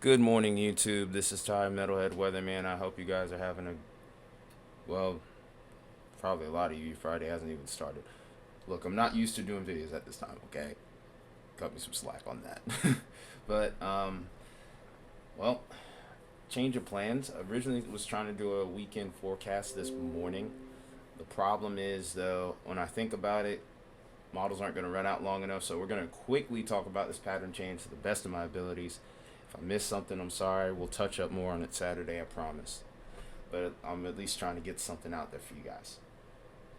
Good morning, YouTube. This is Ty Metalhead Weatherman. I hope you guys are having well, probably a lot of you. Friday hasn't even started. Look, I'm not used to doing videos at this time, okay? Cut me some slack on that. but, well, change of plans. Originally was trying to do a weekend forecast this morning. The problem is, though, when I think about it, models aren't going to run out long enough, so we're going to quickly talk about this pattern change to the best of my abilities. If I miss something, I'm sorry. We'll touch up more on it Saturday, I promise. But I'm at least trying to get something out there for you guys.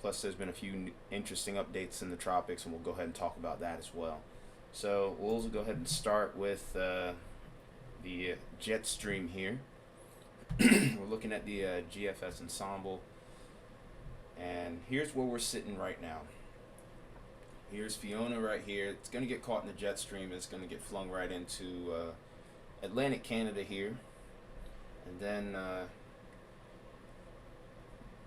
Plus, there's been a few interesting updates in the tropics, and we'll go ahead and talk about that as well. So we'll go ahead and start with the jet stream here. We're looking at the GFS ensemble, and here's where we're sitting right now. Here's Fiona right here. It's going to get caught in the jet stream. It's going to get flung right into Atlantic Canada here. And then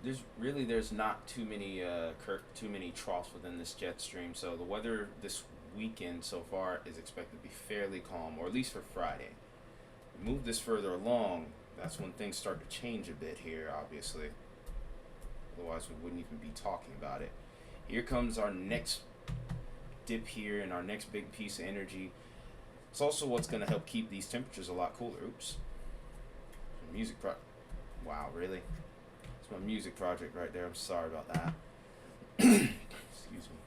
there's not too many troughs within this jet stream. So the weather this weekend so far is expected to be fairly calm, or at least for Friday. Move this further along, that's when things start to change a bit here, obviously. Otherwise, we wouldn't even be talking about it. Here comes our next dip here and our next big piece of energy. It's also what's going to help keep these temperatures a lot cooler. Oops. Wow, really? It's my music project right there. I'm sorry about that. Excuse me.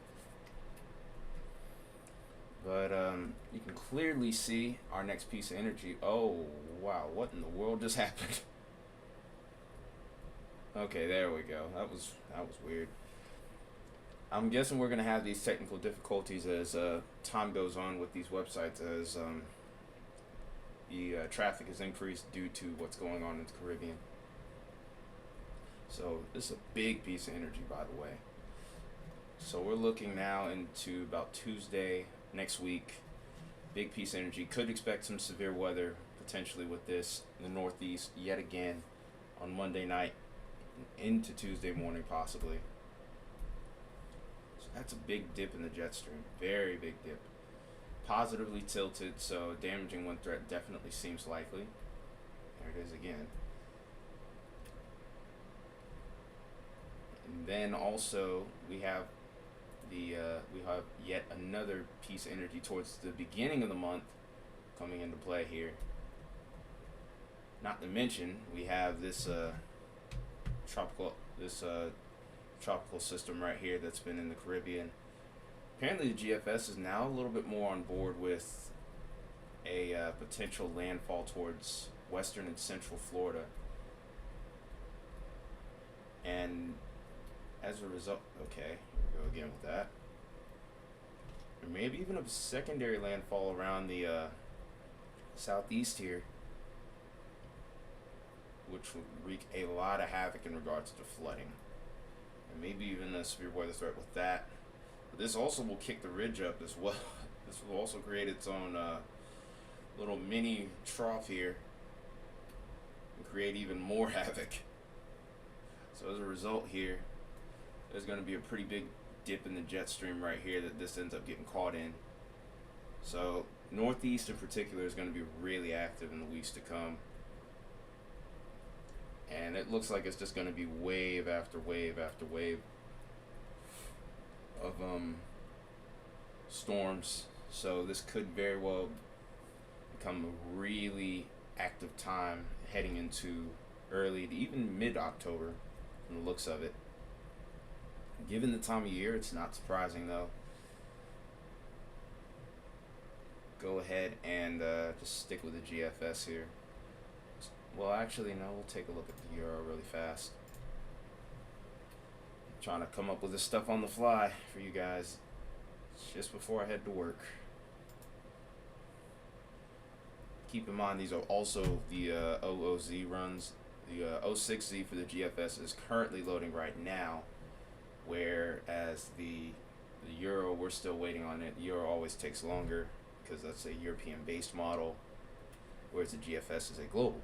But you can clearly see our next piece of energy. Oh, wow. What in the world just happened? Okay, there we go. That was weird. I'm guessing we're gonna have these technical difficulties as time goes on with these websites, as the traffic is increased due to what's going on in the Caribbean. So this is a big piece of energy, by the way. So we're looking now into about Tuesday next week. Big piece of energy. Could expect some severe weather potentially with this in the Northeast yet again on Monday night into Tuesday morning possibly. So that's a big dip in the jet stream. Very big dip. Positively tilted, so damaging wind threat definitely seems likely. There it is again. And then also we have yet another piece of energy towards the beginning of the month coming into play here. Not to mention we have tropical this tropical system right here that's been in the Caribbean. Apparently, the GFS is now a little bit more on board with a potential landfall towards western and central Florida, and as a result, okay, here we go again with that. Or maybe even a secondary landfall around the southeast here, which would wreak a lot of havoc in regards to flooding, and maybe even a severe weather threat with that. But this also will kick the ridge up as well. This will also create its own little mini trough here and create even more havoc. So as a result here, there's going to be a pretty big dip in the jet stream right here that this ends up getting caught in. So Northeast in particular is going to be really active in the weeks to come. And it looks like it's just going to be wave after wave after wave of storms. So this could very well become a really active time heading into early to even mid-October from the looks of it. Given the time of year, it's not surprising though. Go ahead and just stick with the GFS here. Well, actually, no, we'll take a look at the Euro really fast. I'm trying to come up with this stuff on the fly for you guys just before I head to work. Keep in mind, these are also the OOZ runs. The 06Z for the GFS is currently loading right now, whereas the Euro, we're still waiting on it. The Euro always takes longer because that's a European-based model, whereas the GFS is a global.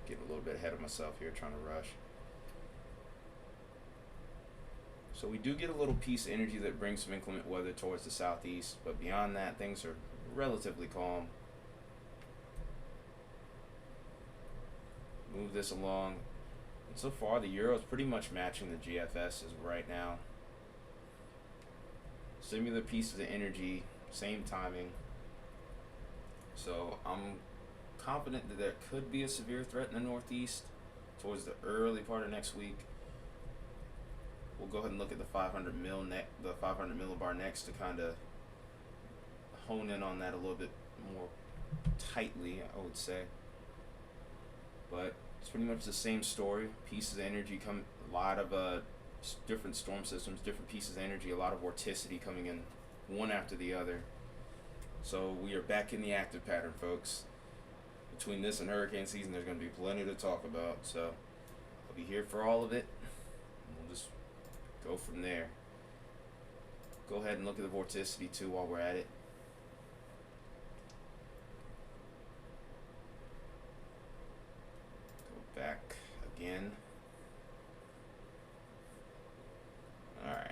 Getting a little bit ahead of myself here, trying to rush. So we do get a little piece of energy that brings some inclement weather towards the southeast, but beyond that, things are relatively calm. Move this along. And so far, the euro is pretty much matching the GFS as right now. Similar pieces of energy, same timing. So I'm confident that there could be a severe threat in the northeast towards the early part of next week. We'll go ahead and look at the 500 millibar next to kind of hone in on that a little bit more tightly, I would say. But it's pretty much the same story. Pieces of energy come, a lot of different storm systems, different pieces of energy, a lot of vorticity coming in one after the other. So we are back in the active pattern, folks. Between this and hurricane season, there's going to be plenty to talk about. So I'll be here for all of it. We'll just go from there. Go ahead and look at the vorticity too while we're at it. Go back again. Alright.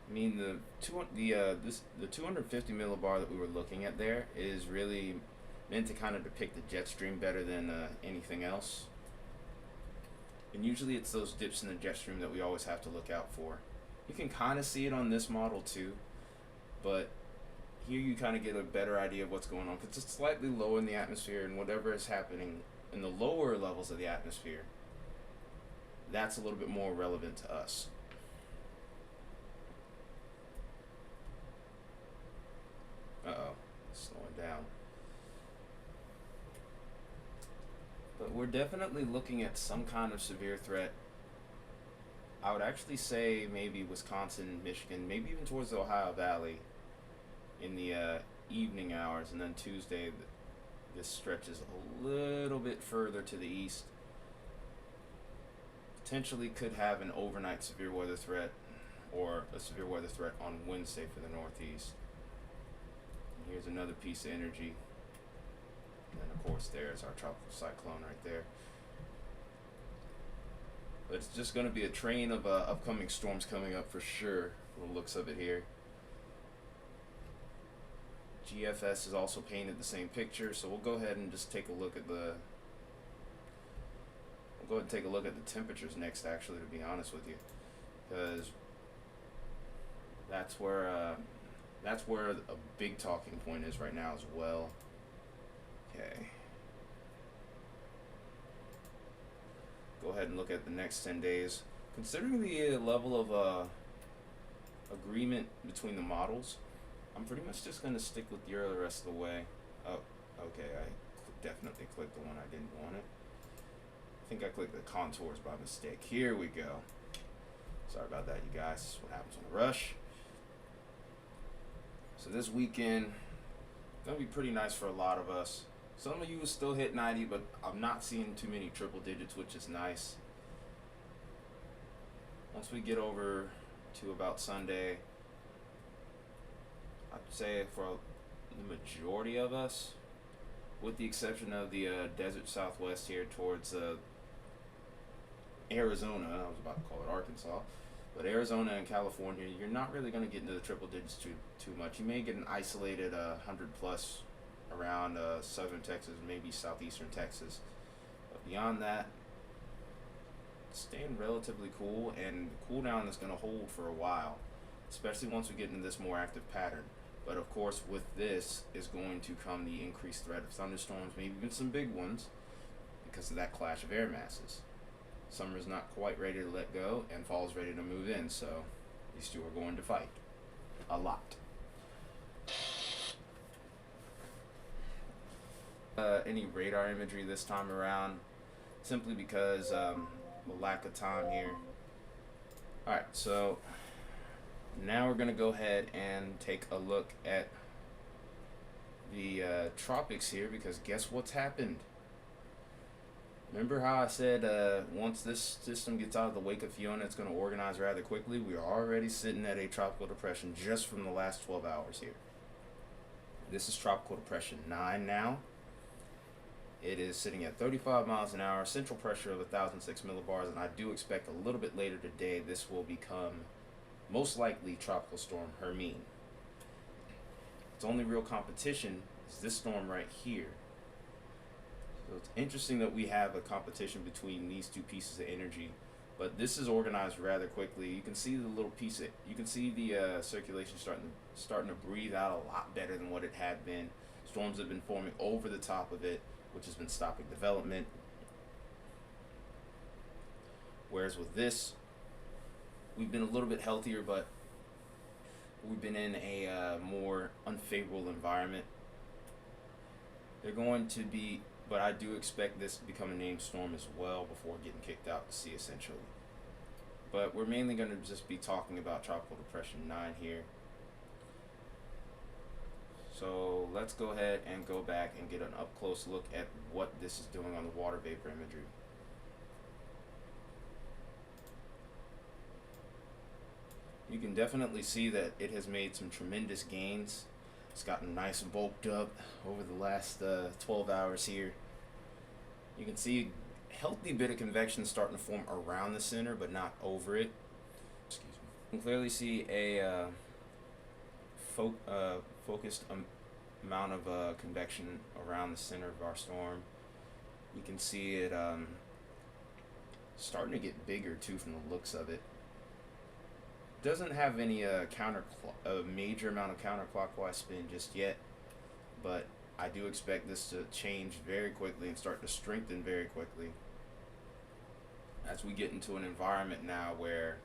I mean, the 250 millibar that we were looking at there is really meant to kind of depict the jet stream better than anything else. And usually it's those dips in the jet stream that we always have to look out for. You can kind of see it on this model too, but here you kind of get a better idea of what's going on because it's slightly low in the atmosphere, and whatever is happening in the lower levels of the atmosphere, that's a little bit more relevant to us. Uh-oh, slowing down. But we're definitely looking at some kind of severe threat. I would actually say maybe Wisconsin, Michigan, maybe even towards the Ohio Valley in the evening hours, and then Tuesday this stretches a little bit further to the east. Potentially could have an overnight severe weather threat or a severe weather threat on Wednesday for the northeast. And here's another piece of energy. And then of course there's our tropical cyclone right there. But it's just going to be a train of upcoming storms coming up for sure, from the looks of it here. GFS is also painted the same picture, so we'll go ahead and just take a look at the temperatures next, actually, to be honest with you, because that's where a big talking point is right now as well. Okay. Go ahead and look at the next 10 days. Considering the level of agreement between the models, I'm pretty much just going to stick with Euro the rest of the way. Oh, okay, I definitely clicked the one I didn't want it. I think I clicked the contours by mistake. Here we go. Sorry about that, you guys. This is what happens on the rush. So this weekend, going to be pretty nice for a lot of us. Some of you will still hit 90, but I'm not seeing too many triple digits, which is nice. Once we get over to about Sunday, I'd say for the majority of us, with the exception of the desert southwest here towards Arizona, I was about to call it Arkansas, but Arizona and California, you're not really going to get into the triple digits too much. You may get an isolated 100 plus around southern Texas, maybe southeastern Texas. But beyond that, it's staying relatively cool, and the cool down is going to hold for a while, especially once we get into this more active pattern. But of course, with this is going to come the increased threat of thunderstorms, maybe even some big ones, because of that clash of air masses. Summer's not quite ready to let go, and fall's ready to move in, so these two are going to fight a lot. Any radar imagery this time around, simply because the lack of time here. Alright, so now we're going to go ahead and take a look at the tropics here, because guess what's happened? Remember how I said once this system gets out of the wake of Fiona, it's going to organize rather quickly? We are already sitting at a tropical depression just from the last 12 hours here. This is Tropical Depression 9 now. It is sitting at 35 miles an hour, central pressure of 1,006 millibars, and I do expect a little bit later today this will become most likely Tropical Storm Hermine. Its only real competition is this storm right here. So it's interesting that we have a competition between these two pieces of energy, but this is organized rather quickly. You can see the little piece of, you can see the circulation starting to breathe out a lot better than what it had been. Storms have been forming over the top of it, which has been stopping development. Whereas with this, we've been a little bit healthier, but we've been in a more unfavorable environment. They're going to be, but I do expect this to become a named storm as well before getting kicked out to sea essentially. But we're mainly going to just be talking about Tropical Depression 9 here. So let's go ahead and go back and get an up close look at what this is doing on the water vapor imagery. You can definitely see that it has made some tremendous gains. It's gotten nice and bulked up over the last 12 hours here. You can see a healthy bit of convection starting to form around the center, but not over it. Excuse me. You can clearly see a focused amount of convection around the center of our storm. You can see it starting to get bigger too from the looks of it. Doesn't have any major amount of counterclockwise spin just yet, but I do expect this to change very quickly and start to strengthen very quickly as we get into an environment now where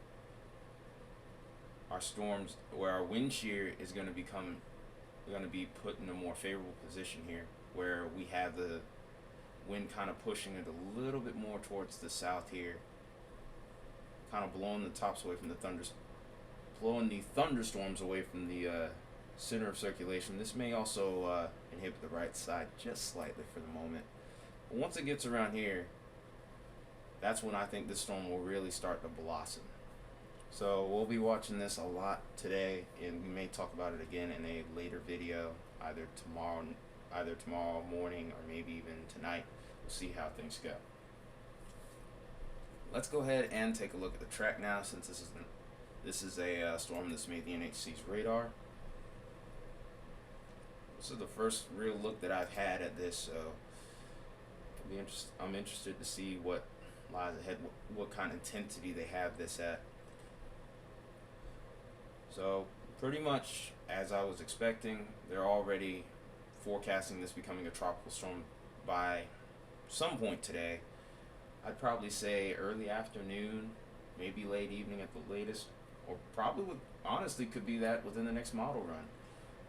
our wind shear is going to be put in a more favorable position here, where we have the wind kind of pushing it a little bit more towards the south here, kind of blowing the tops away from the thunderstorms away from the center of circulation. This may also inhibit the right side just slightly for the moment. But once it gets around here, that's when I think this storm will really start to blossom. So we'll be watching this a lot today, and we may talk about it again in a later video, either tomorrow morning or maybe even tonight. We'll see how things go. Let's go ahead and take a look at the track now, since this is a storm that's made the NHC's radar. This is the first real look that I've had at this, so I'm interested to see what lies ahead, what kind of intensity they have this at. So pretty much as I was expecting, they're already forecasting this becoming a tropical storm by some point today. I'd probably say early afternoon, maybe late evening at the latest, or probably honestly could be that within the next model run.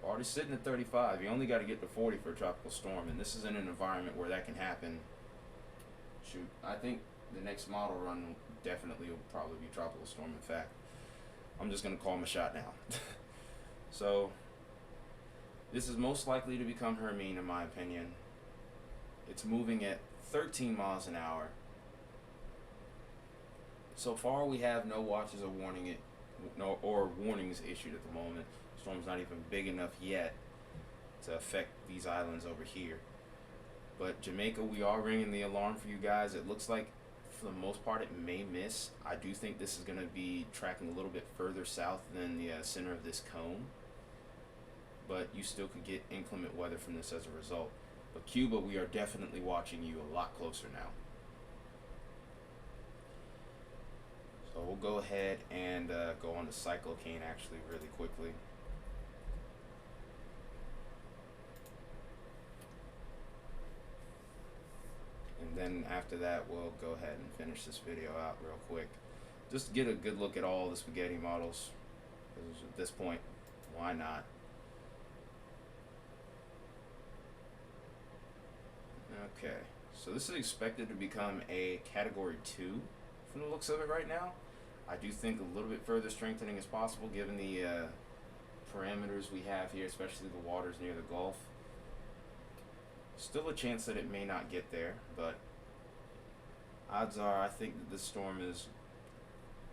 We're already sitting at 35. You only got to get to 40 for a tropical storm, and this is in an environment where that can happen. Shoot, I think the next model run definitely will probably be tropical storm. In fact, I'm just going to call him a shot now. So this is most likely to become Hermine in my opinion. It's moving at 13 miles an hour. So far we have no watches or warnings issued at the moment. The storm's not even big enough yet to affect these islands over here. But Jamaica, we are ringing the alarm for you guys. It looks like for the most part it may miss. I do think this is going to be tracking a little bit further south than the center of this cone, but you still could get inclement weather from this as a result. But Cuba, we are definitely watching you a lot closer now. So we'll go ahead and go on to cyclocane actually really quickly. And then after that, we'll go ahead and finish this video out real quick. Just to get a good look at all the spaghetti models. Because at this point, why not? Okay, so this is expected to become a Category 2 from the looks of it right now. I do think a little bit further strengthening is possible given the parameters we have here, especially the waters near the Gulf. Still a chance that it may not get there, but odds are I think that this storm has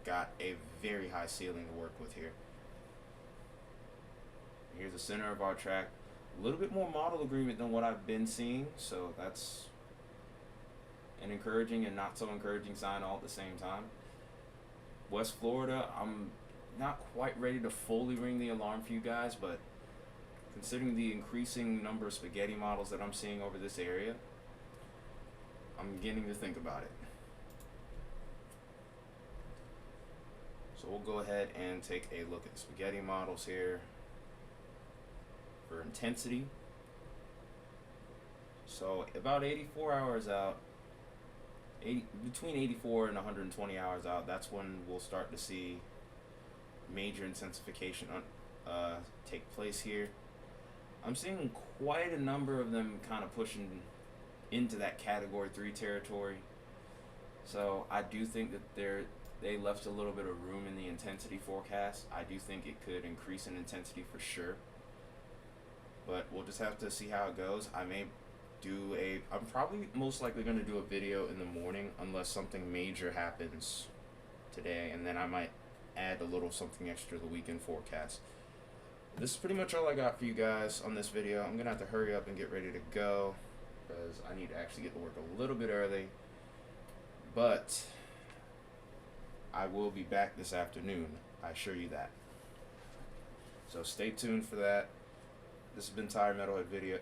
got a very high ceiling to work with here. Here's the center of our track. A little bit more model agreement than what I've been seeing, so that's an encouraging and not so encouraging sign all at the same time. West Florida, I'm not quite ready to fully ring the alarm for you guys, but considering the increasing number of spaghetti models that I'm seeing over this area, I'm beginning to think about it. So we'll go ahead and take a look at spaghetti models here for intensity. So about 84 hours out, between 84 and 120 hours out, that's when we'll start to see major intensification take place here. I'm seeing quite a number of them kind of pushing into that category 3 territory. So I do think that they left a little bit of room in the intensity forecast. I do think it could increase in intensity for sure. But we'll just have to see how it goes. I'm probably most likely going to do a video in the morning unless something major happens today, and then I might add a little something extra to the weekend forecast. This is pretty much all I got for you guys on this video. I'm going to have to hurry up and get ready to go because I need to actually get to work a little bit early. But I will be back this afternoon, I assure you that. So stay tuned for that. This has been Tire Metalhead video.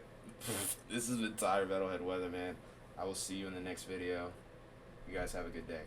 This has been Tire Metalhead Weatherman. I will see you in the next video. You guys have a good day.